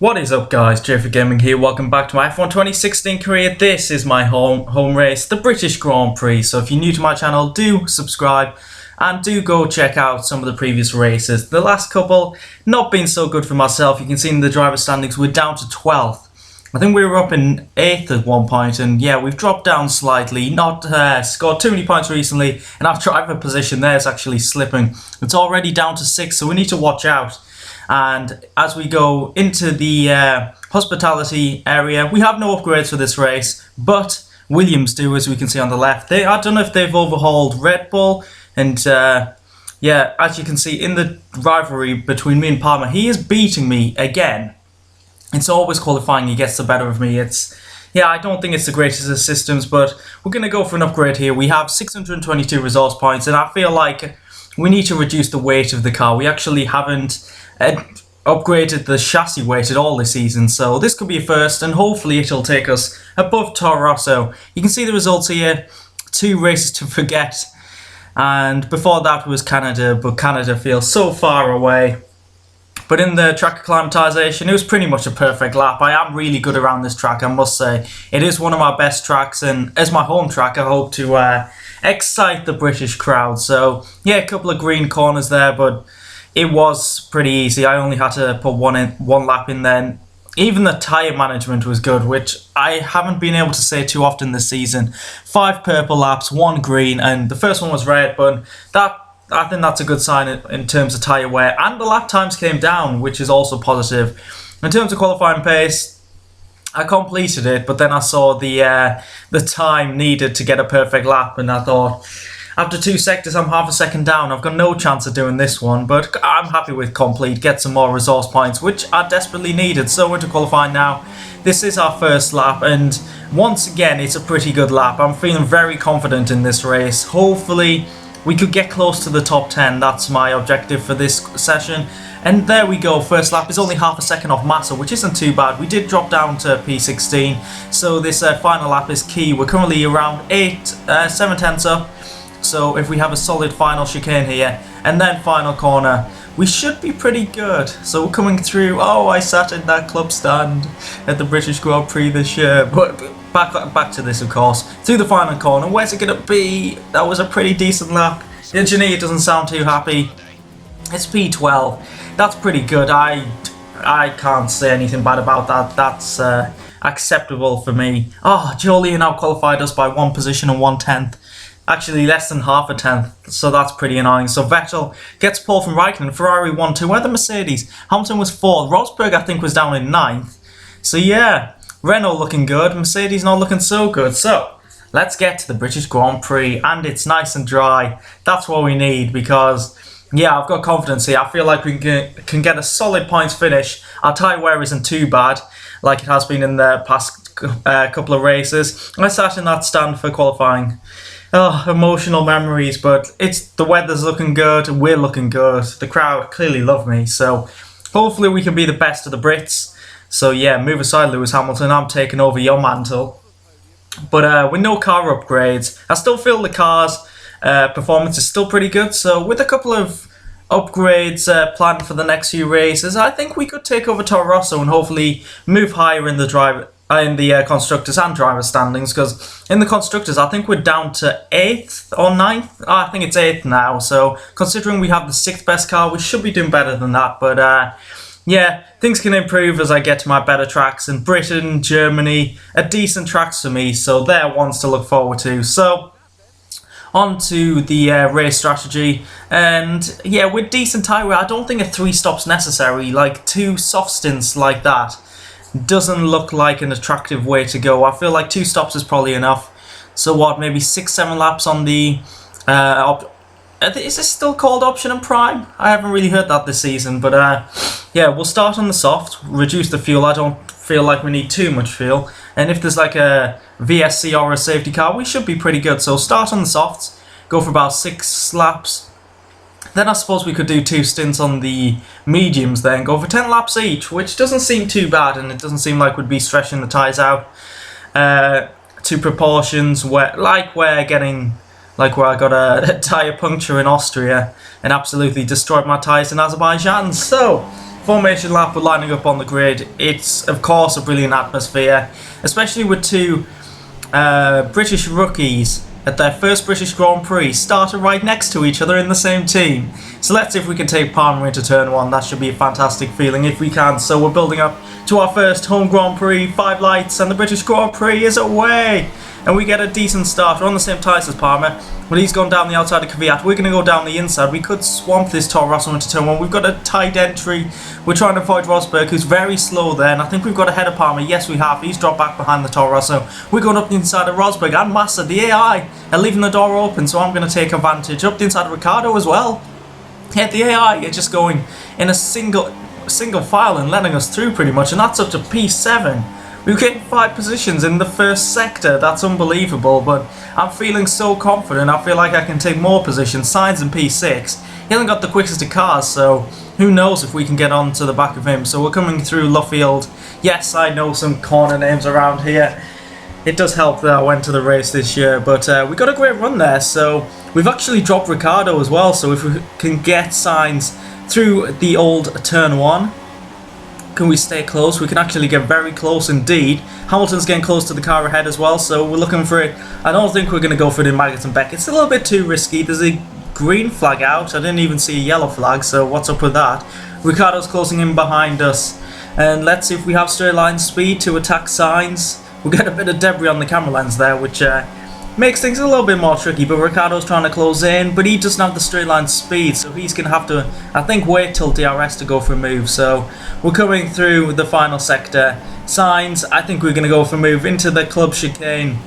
What is up, guys? JayFerGaming here. Welcome back to my F1 2016 career. This is my home race, the British Grand Prix. So if you're new to my channel, do subscribe and do go check out some of the previous races. The last couple, not been so good for myself. You can see in the driver standings, we're down to 12th. I think we were up in 8th at one point, and yeah, we've dropped down slightly. Not scored too many points recently, and our driver position there is actually slipping. It's already down to 6th, so we need to watch out. And as we go into the hospitality area, we have no upgrades for this race, but Williams do, as we can see on the left. I don't know if they've overhauled Red Bull, and yeah, as you can see in the rivalry between me and Palmer, he is beating me again. It's always qualifying, he gets the better of me. Yeah, I don't think it's the greatest of systems, but we're going to go for an upgrade here. We have 622 resource points, and I feel like we need to reduce the weight of the car. We actually haven't upgraded the chassis weight at all this season, so this could be a first, and hopefully it'll take us above Toro Rosso. You can see the results here, 2 races to forget, and before that was Canada, but Canada feels so far away. But in the track acclimatization, it was pretty much a perfect lap. I am really good around this track, I must say. It is one of my best tracks, and as my home track, I hope to excite the British crowd. So yeah, a couple of green corners there, but it was pretty easy. I only had to put one lap in then. Even the tyre management was good, which I haven't been able to say too often this season. 5 purple laps, 1 green, and the first one was red, but I think that's a good sign in terms of tyre wear. And the lap times came down, which is also positive. In terms of qualifying pace, I completed it, but then I saw the time needed to get a perfect lap, and I thought, after 2 sectors, I'm half a second down. I've got no chance of doing this one, but I'm happy with complete. Get some more resource points, which are desperately needed. So we're to qualify now. This is our first lap, and once again, it's a pretty good lap. I'm feeling very confident in this race. Hopefully, we could get close to the top 10. That's my objective for this session. And there we go. First lap is only half a second off Massa, which isn't too bad. We did drop down to P16, so this final lap is key. We're currently around 7/10 up. So if we have a solid final chicane here, and then final corner, we should be pretty good. So we're coming through. Oh, I sat in that club stand at the British Grand Prix this year. But back to this, of course. Through the final corner, where's it going to be? That was a pretty decent lap. The engineer doesn't sound too happy. It's P12. That's pretty good. I can't say anything bad about that. That's acceptable for me. Oh, Jolien now qualified us by 1 position and 1/10. Actually less than half a tenth, so that's pretty annoying. So Vettel gets pole from Raikkonen, Ferrari 1-2, where the Mercedes? Hamilton was 4th, Rosberg I think was down in 9th. So yeah, Renault looking good, Mercedes not looking so good. So let's get to the British Grand Prix, and it's nice and dry. That's what we need, because yeah, I've got confidence here. I feel like we can get a solid points finish. Our tyre wear isn't too bad, like it has been in the past couple of races. I sat in that stand for qualifying. Oh, emotional memories, but the weather's looking good, we're looking good. The crowd clearly love me, so hopefully we can be the best of the Brits. So yeah, move aside, Lewis Hamilton, I'm taking over your mantle. But with no car upgrades, I still feel the car's performance is still pretty good, so with a couple of upgrades planned for the next few races, I think we could take over Toro Rosso and hopefully move higher in the constructors and driver standings, because in the constructors I think we're down to 8th or 9th. I think it's 8th now, so considering we have the 6th best car, we should be doing better than that. But yeah, things can improve as I get to my better tracks, and Britain, Germany are decent tracks for me, so they're ones to look forward to. So on to the race strategy, and yeah, with decent tyre wear, I don't think a 3 stops necessary. Like 2 soft stints like that doesn't look like an attractive way to go. I feel like 2 stops is probably enough. So what, maybe 6-7 laps on the is this still called option and prime? I haven't really heard that this season, but yeah, we'll start on the soft, reduce the fuel. I don't feel like we need too much fuel, and if there's like a VSC or a safety car, we should be pretty good. So start on the softs, go for about 6 laps. Then I suppose we could do 2 stints on the mediums, then go for 10 laps each, which doesn't seem too bad, and it doesn't seem like we'd be stretching the tyres out to proportions where I got a tyre puncture in Austria and absolutely destroyed my tyres in Azerbaijan. So formation lap, we're lining up on the grid. It's of course a brilliant atmosphere, especially with two British rookies at their first British Grand Prix started right next to each other in the same team. So let's see if we can take Palmer into turn 1. That should be a fantastic feeling if we can. So we're building up to our first home Grand Prix, 5 lights, and the British Grand Prix is away. And we get a decent start. We're on the same tyres as Palmer, but he's gone down the outside of Kvyat. We're going to go down the inside. We could swamp this Toro Rosso into turn 1. We've got a tight entry. We're trying to avoid Rosberg, who's very slow there, and I think we've got ahead of Palmer. Yes, we have. He's dropped back behind the Toro Rosso. We're going up the inside of Rosberg and Massa. The AI are leaving the door open, so I'm going to take advantage. Up the inside of Ricciardo as well. Yeah, the AI are just going in a single file and letting us through pretty much, and that's up to P7. We've gained 5 positions in the first sector. That's unbelievable, but I'm feeling so confident. I feel like I can take more positions. Sainz in P6. He hasn't got the quickest of cars, so who knows if we can get on to the back of him. So we're coming through Luffield. Yes, I know some corner names around here. It does help that I went to the race this year, but we got a great run there. So we've actually dropped Ricciardo as well, so if we can get Sainz through the old turn 1, can we stay close? We can actually get very close indeed. Hamilton's getting close to the car ahead as well, so we're looking for it. I don't think we're going to go for it in Maggotts and Beck. It's a little bit too risky. There's a green flag out. I didn't even see a yellow flag, so what's up with that? Ricciardo's closing in behind us. And let's see if we have straight line speed to attack Sainz. We'll get a bit of debris on the camera lens there, which makes things a little bit more tricky, but Ricciardo's trying to close in, but he doesn't have the straight line speed, so he's going to have to, I think, wait till DRS to go for a move. So we're coming through the final sector. Sainz, I think we're going to go for a move into the club chicane.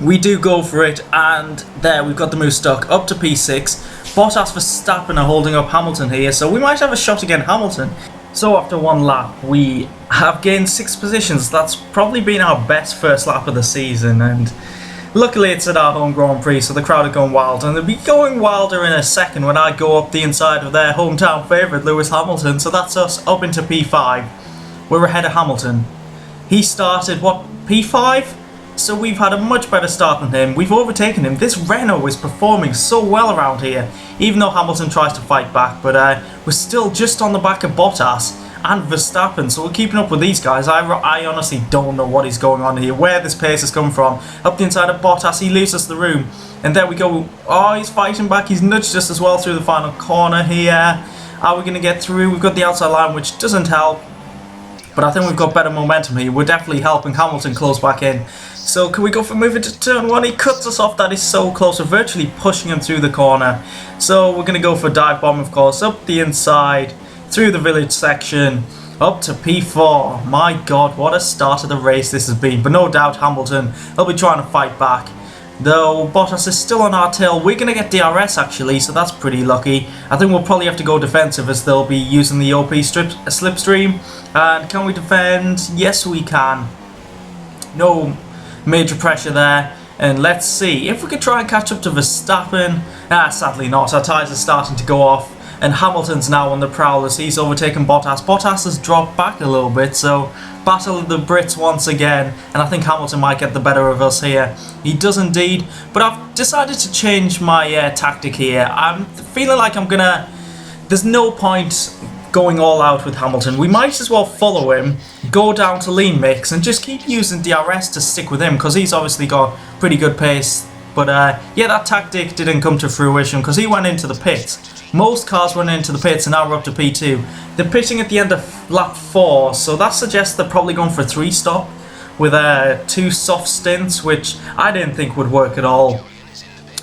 We do go for it, and there, we've got the move stuck up to P6. Bottas, Verstappen are holding up Hamilton here, so we might have a shot against Hamilton. So after one lap, we have gained 6 positions. That's probably been our best first lap of the season, and luckily it's at our home Grand Prix, so the crowd are going wild, and they'll be going wilder in a second when I go up the inside of their hometown favourite, Lewis Hamilton. So that's us up into P5. We're ahead of Hamilton. He started, what, P5? So we've had a much better start than him. We've overtaken him. This Renault is performing so well around here, even though Hamilton tries to fight back, but we're still just on the back of Bottas and Verstappen, so we're keeping up with these guys. I honestly don't know what is going on here, where this pace has come from. Up the inside of Bottas, he leaves us the room, and there we go. Oh, he's fighting back. He's nudged us as well through the final corner here. Are we going to get through? We've got the outside line, which doesn't help, but I think we've got better momentum here. We're definitely helping Hamilton close back in. So can we go for moving to turn 1? He cuts us off. That is so close. We're virtually pushing him through the corner. So we're going to go for dive bomb, of course, up the inside, through the village section, up to P4. My God, what a start of the race this has been. But no doubt Hamilton will be trying to fight back. Though Bottas is still on our tail. We're going to get DRS actually, so that's pretty lucky. I think we'll probably have to go defensive as they'll be using the OP slipstream. And can we defend? Yes, we can. No major pressure there. And let's see if we could try and catch up to Verstappen. Sadly not. Our tyres are starting to go off. And Hamilton's now on the prowl as he's overtaken Bottas. Bottas has dropped back a little bit, so battle of the Brits once again. And I think Hamilton might get the better of us here. He does indeed. But I've decided to change my tactic here. I'm feeling like I'm gonna... There's no point going all out with Hamilton. We might as well follow him, go down to lean mix, and just keep using DRS to stick with him, because he's obviously got pretty good pace. But yeah, that tactic didn't come to fruition because he went into the pits. Most cars went into the pits, and now we're up to P2. They're pitting at the end of lap 4, so that suggests they're probably going for a 3-stop with 2 soft stints, which I didn't think would work at all.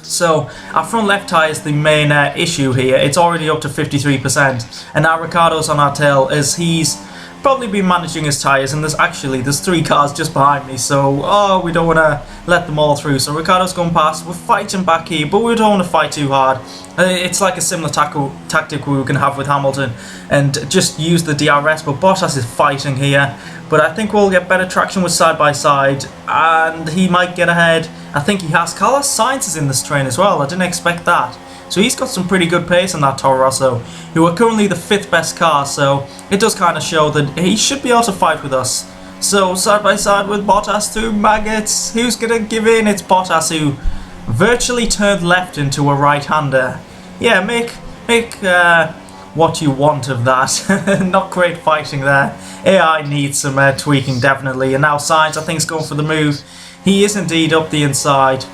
So our front left tyre is the main issue here. It's already up to 53%, and now Ricciardo's on our tail as he's probably been managing his tyres, and there's 3 cars just behind me, so we don't want to let them all through. So Ricciardo's going past. We're fighting back here, but we don't want to fight too hard. It's like a similar tactic we can have with Hamilton and just use the DRS, but Bottas is fighting here. But I think we'll get better traction with side by side, and he might get ahead. I think he has. Carlos Sainz is in this train as well. I didn't expect that. So he's got some pretty good pace on that Toro Rosso, who are currently the 5th best car, so it does kind of show that he should be able to fight with us. So side by side with Bottas through Maggotts. Who's going to give in? It's Bottas, who virtually turned left into a right-hander. Yeah, make what you want of that. Not great fighting there. AI needs some tweaking, definitely. And now Sainz, I think, is going for the move. He is indeed up the inside.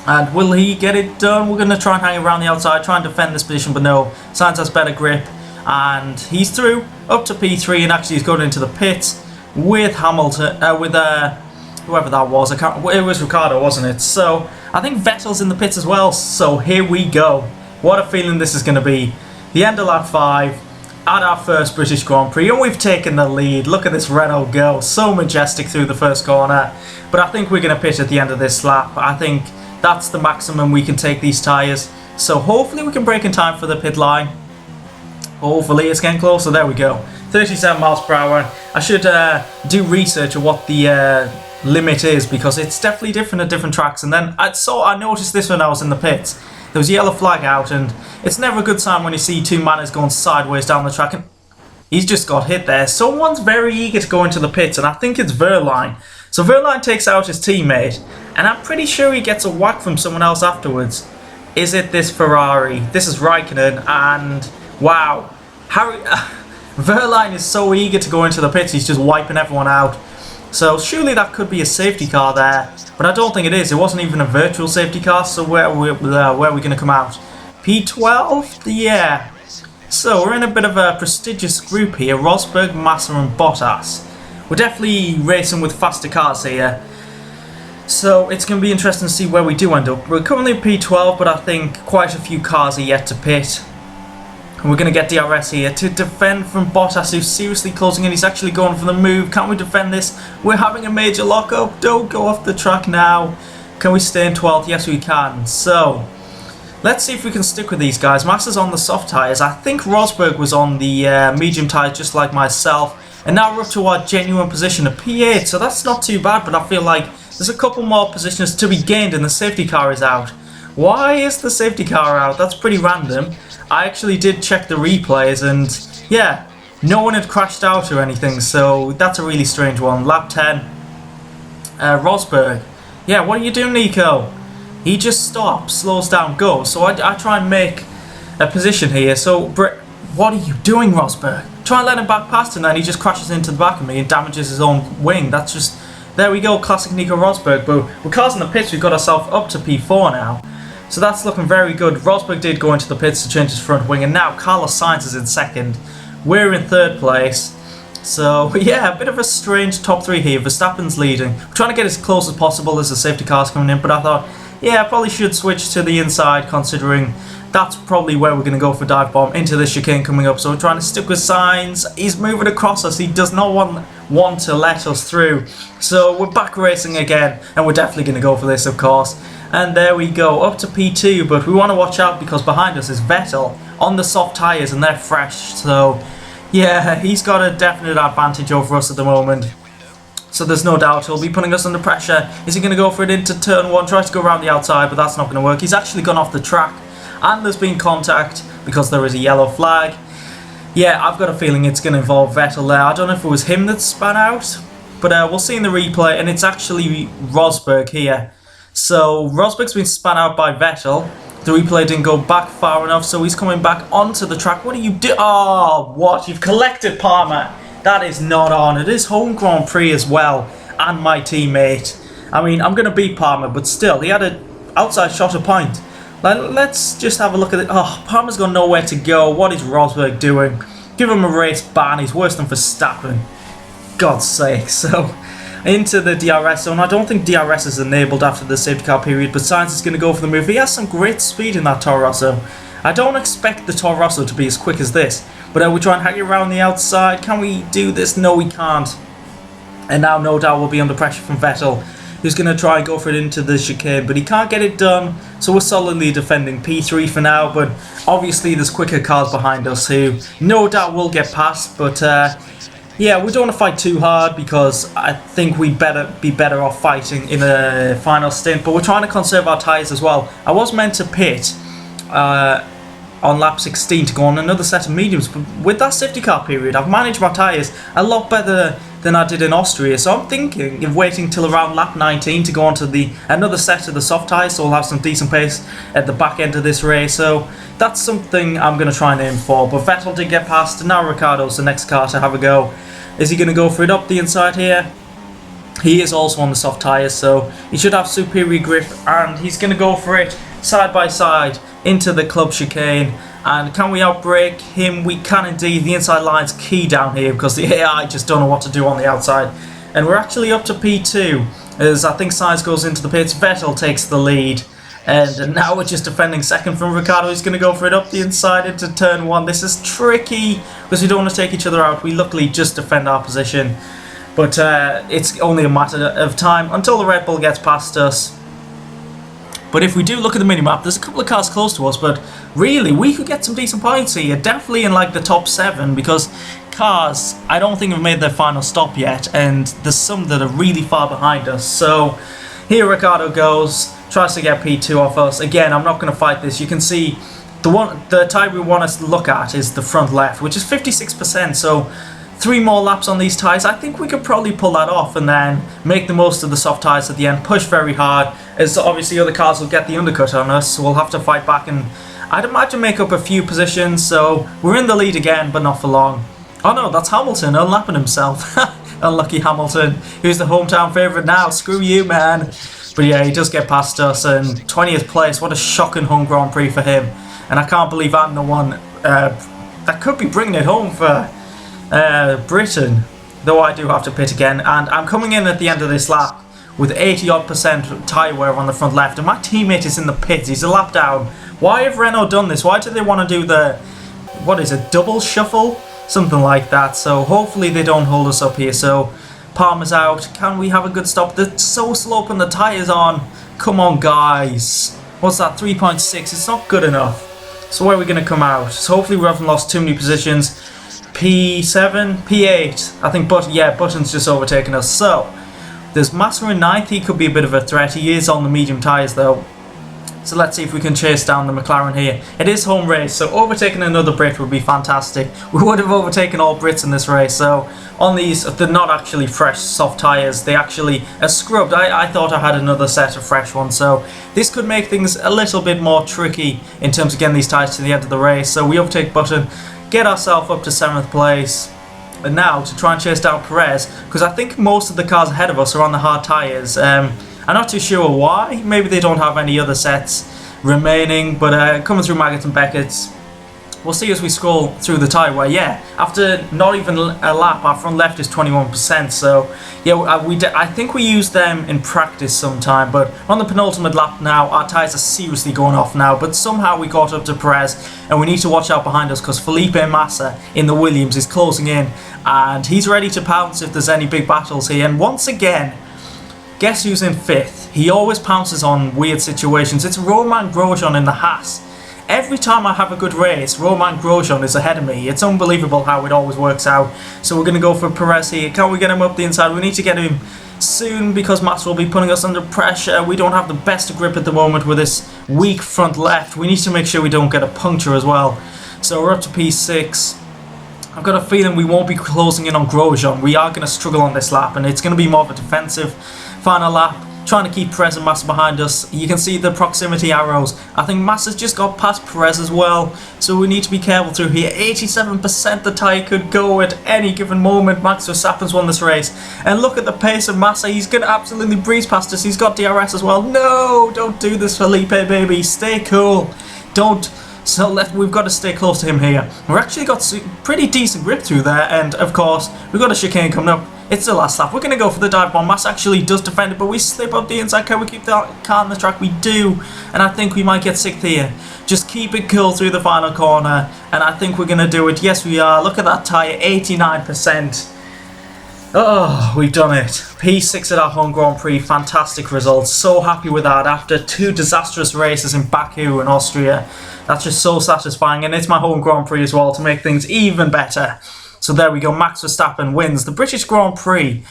And will he get it done? We're going to try and hang around the outside, try and defend this position, but no. Sainz has better grip. And he's through, up to P3, and actually he's going into the pits with Hamilton, whoever that was. It was Ricciardo, wasn't it? So I think Vettel's in the pits as well. So here we go. What a feeling this is going to be. The end of lap 5 at our first British Grand Prix, and we've taken the lead. Look at this Renault go, so majestic through the first corner. But I think we're going to pit at the end of this lap. I think that's the maximum we can take these tyres. So hopefully we can break in time for the pit line. Hopefully it's getting closer. There we go. 37 miles per hour. I should do research of what the limit is, because it's definitely different at different tracks. And then I noticed this when I was in the pits. There was a yellow flag out, and it's never a good sign when you see two manners going sideways down the track. And he's just got hit there. Someone's very eager to go into the pits, and I think it's Wehrlein. So Wehrlein takes out his teammate, and I'm pretty sure he gets a whack from someone else afterwards. Is it this Ferrari? This is Raikkonen, and wow, Wehrlein is so eager to go into the pits, he's just wiping everyone out. So surely that could be a safety car there, but I don't think it is. It wasn't even a virtual safety car, so where are we going to come out? P12? Yeah. So we're in a bit of a prestigious group here. Rosberg, Massa and Bottas. We're definitely racing with faster cars here. So it's going to be interesting to see where we do end up. We're currently P12, but I think quite a few cars are yet to pit. And we're going to get DRS here to defend from Bottas, who's seriously closing in. He's actually going for the move. Can't we defend this? We're having a major lockup. Don't go off the track now. Can we stay in 12th? Yes, we can. So let's see if we can stick with these guys. Massa's on the soft tyres. I think Rosberg was on the medium tyres, just like myself. And now we're up to our genuine position of P8. So that's not too bad, but I feel like there's a couple more positions to be gained, and the safety car is out. Why is the safety car out? That's pretty random. I actually did check the replays, and yeah, no one had crashed out or anything, so that's a really strange one. Lap 10, Rosberg. Yeah, what are you doing, Nico? He just stops, slows down, goes. So I try and make a position here. So, what are you doing, Rosberg? Try and let him back past, and then he just crashes into the back of me and damages his own wing. That's just, there we go, classic Nico Rosberg. But with cars in the pits, we've got ourselves up to P4 now. So that's looking very good. Rosberg did go into the pits to change his front wing, and now Carlos Sainz is in second. We're in third place. So yeah, a bit of a strange top three here. Verstappen's leading. We're trying to get as close as possible as the safety car's coming in, but I thought, yeah, I probably should switch to the inside, considering that's probably where we're going to go for dive bomb into the chicane coming up. So we're trying to stick with Sainz. He's moving across us. He does not want to let us through. So we're back racing again, and we're definitely going to go for this, of course. And there we go, up to P2, but we want to watch out because behind us is Vettel on the soft tyres, and they're fresh. So yeah, he's got a definite advantage over us at the moment. So there's no doubt he'll be putting us under pressure. Is he going to go for it into turn 1? Tries to go around the outside, but that's not going to work. He's actually gone off the track, and there's been contact because there is a yellow flag. Yeah, I've got a feeling it's going to involve Vettel there. I don't know if it was him that span out, but we'll see in the replay, and it's actually Rosberg here. So Rosberg's been spun out by Vettel. The replay didn't go back far enough, so he's coming back onto the track. What do you do? Oh, what? You've collected Palmer. That is not on. It is home Grand Prix as well, and my teammate. I mean, I'm going to beat Palmer, but still, he had an outside shot of point. Let's just have a look at it. Oh, Palmer's got nowhere to go. What is Rosberg doing? Give him a race ban. He's worse than Verstappen. God's sake. So into the DRS zone. I don't think DRS is enabled after the safety car period, but Sainz is going to go for the move. He has some great speed in that Toro Rosso. I don't expect the Toro Rosso to be as quick as this, but we try and hack it around the outside. Can we do this? No, we can't. And now no doubt we'll be under pressure from Vettel, who's going to try and go for it into the chicane, but he can't get it done, so we're solidly defending P3 for now. But obviously there's quicker cars behind us who no doubt will get past, but yeah, we don't want to fight too hard because I think we'd be better off fighting in a final stint. But we're trying to conserve our tyres as well. I was meant to pit on lap 16 to go on another set of mediums, but with that safety car period, I've managed my tyres a lot better than I did in Austria. So I'm thinking of waiting till around lap 19 to go on to another set of the soft tyres, so we'll have some decent pace at the back end of this race. So that's something I'm going to try and aim for. But Vettel did get past, and now Ricciardo's the next car to have a go. Is he going to go for it up the inside here? He is also on the soft tyres, so he should have superior grip, and he's going to go for it side by side into the club chicane. And can we outbrake him? We can indeed. The inside line's key down here because the AI just don't know what to do on the outside. And we're actually up to P2 as I think Sainz goes into the pits. Vettel takes the lead. And now we're just defending second from Ricciardo. He's going to go for it up the inside into turn 1. This is tricky because we don't want to take each other out. We luckily just defend our position. But it's only a matter of time until the Red Bull gets past us. But if we do look at the minimap, there's a couple of cars close to us, but really, we could get some decent points here. Definitely in like the top 7, because cars, I don't think have made their final stop yet, and there's some that are really far behind us. So here Ricciardo goes, tries to get P2 off us. Again, I'm not going to fight this. You can see the tyre we want us to look at is the front left, which is 56%, so 3 more laps on these tyres. I think we could probably pull that off and then make the most of the soft tyres at the end, push very hard, as obviously other cars will get the undercut on us, so we'll have to fight back and I'd imagine make up a few positions. So we're in the lead again, but not for long. Oh no, that's Hamilton unlapping himself. Unlucky Hamilton, who's the hometown favourite now. Screw you, man. But yeah, he does get past us, and 20th place, what a shocking home Grand Prix for him. And I can't believe I'm the one that could be bringing it home for Britain, though I do have to pit again. And I'm coming in at the end of this lap with 80% tyre wear on the front left, and my teammate is in the pits. He's a lap down. Why have Renault done this? Why do they want to do the, what is it, double shuffle? Something like that. So hopefully they don't hold us up here. So Palmer's out. Can we have a good stop? They're so sloping the tyres on. Come on, guys. What's that, 3.6? It's not good enough. So where are we going to come out? So hopefully we haven't lost too many positions. P7, P8. I think, Button's just overtaken us. So there's Massa in 9th. He could be a bit of a threat. He is on the medium tyres though. So let's see if we can chase down the McLaren here. It is home race, so overtaking another Brit would be fantastic. We would have overtaken all Brits in this race. So on these, they're not actually fresh soft tyres. They actually are scrubbed. I thought I had another set of fresh ones. So this could make things a little bit more tricky in terms of getting these tyres to the end of the race. So we overtake Button, get ourselves up to 7th place. And now to try and chase down Perez, because I think most of the cars ahead of us are on the hard tyres. I'm not too sure why. Maybe they don't have any other sets remaining, but coming through Maggots and Beckett's, we'll see as we scroll through the tyre wear. Yeah, after not even a lap, our front left is 21%. So yeah, I think we used them in practice sometime, but on the penultimate lap now, our tyres are seriously going off now. But somehow we caught up to Perez, and we need to watch out behind us because Felipe Massa in the Williams is closing in, and he's ready to pounce if there's any big battles here. And once again, guess who's in 5th? He always pounces on weird situations. It's Romain Grosjean in the Haas. Every time I have a good race, Romain Grosjean is ahead of me. It's unbelievable how it always works out. So we're going to go for Perez here. Can we get him up the inside? We need to get him soon because Massa will be putting us under pressure. We don't have the best grip at the moment with this weak front left. We need to make sure we don't get a puncture as well. So we're up to P6. I've got a feeling we won't be closing in on Grosjean. We are going to struggle on this lap, and it's going to be more of a defensive final lap, trying to keep Perez and Massa behind us. You can see the proximity arrows. I think Massa's just got past Perez as well, so we need to be careful through here. 87% the tyre could go at any given moment. Max Verstappen's won this race, and look at the pace of Massa. He's going to absolutely breeze past us. He's got DRS as well. No, don't do this, Felipe, baby. Stay cool. Don't. So we've got to stay close to him here. We've actually got pretty decent grip through there, and of course we've got a chicane coming up. It's the last lap. We're going to go for the dive bomb. Mass actually does defend it, but we slip up the inside. Can we keep the car on the track? We do, and I think we might get 6th here. Just keep it cool through the final corner, and I think we're going to do it. Yes, we are. Look at that tyre, 89%. Oh, we've done it. P6 at our home Grand Prix. Fantastic results. So happy with that after 2 disastrous races in Baku and Austria. That's just so satisfying, and it's my home Grand Prix as well to make things even better. So there we go. Max Verstappen wins the British Grand Prix.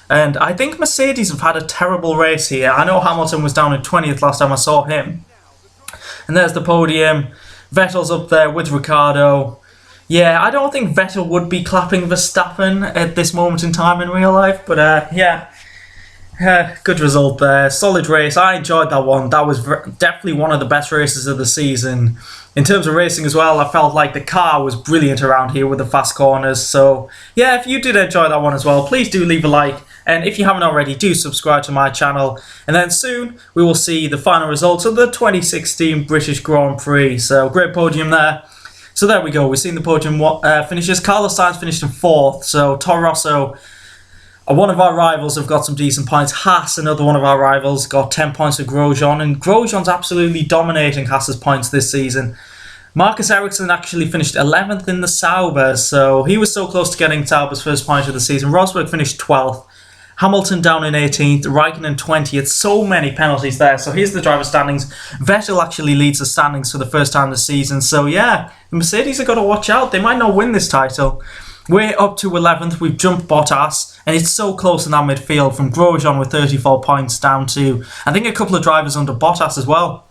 And I think Mercedes have had a terrible race here. I know Hamilton was down in 20th last time I saw him. And there's the podium. Vettel's up there with Ricciardo. Yeah, I don't think Vettel would be clapping Verstappen at this moment in time in real life, but yeah. Good result there. Solid race. I enjoyed that one. That was definitely one of the best races of the season. In terms of racing as well, I felt like the car was brilliant around here with the fast corners. So, yeah, if you did enjoy that one as well, please do leave a like. And if you haven't already, do subscribe to my channel. And then soon, we will see the final results of the 2016 British Grand Prix. So, great podium there. So there we go. We've seen the podium finishes. Carlos Sainz finished in 4th. So Toro Rosso, one of our rivals, have got some decent points. Haas, another one of our rivals, got 10 points with Grosjean. And Grosjean's absolutely dominating Haas's points this season. Marcus Ericsson actually finished 11th in the Sauber. So he was so close to getting Sauber's first point of the season. Rosberg finished 12th. Hamilton down in 18th, Raikkonen 20th. So many penalties there. So here's the driver standings. Vettel actually leads the standings for the first time this season. So yeah, the Mercedes have got to watch out. They might not win this title. We're up to 11th. We've jumped Bottas. And it's so close in that midfield from Grosjean with 34 points down to, I think, a couple of drivers under Bottas as well.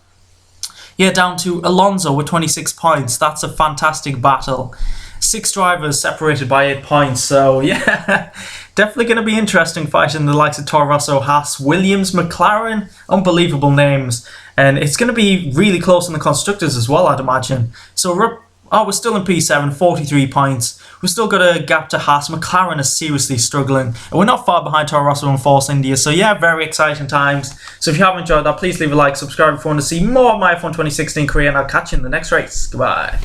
Yeah, down to Alonso with 26 points. That's a fantastic battle. 6 drivers separated by 8 points. So yeah, definitely going to be interesting fighting the likes of Toro Rosso, Haas, Williams, McLaren. Unbelievable names. And it's going to be really close in the constructors as well, I'd imagine. So we're still in P7, 43 points. We've still got a gap to Haas. McLaren is seriously struggling. And we're not far behind Toro Rosso and Force India. So yeah, very exciting times. So if you have enjoyed that, please leave a like, subscribe if you want to see more of my F1 2016 career, and I'll catch you in the next race. Goodbye.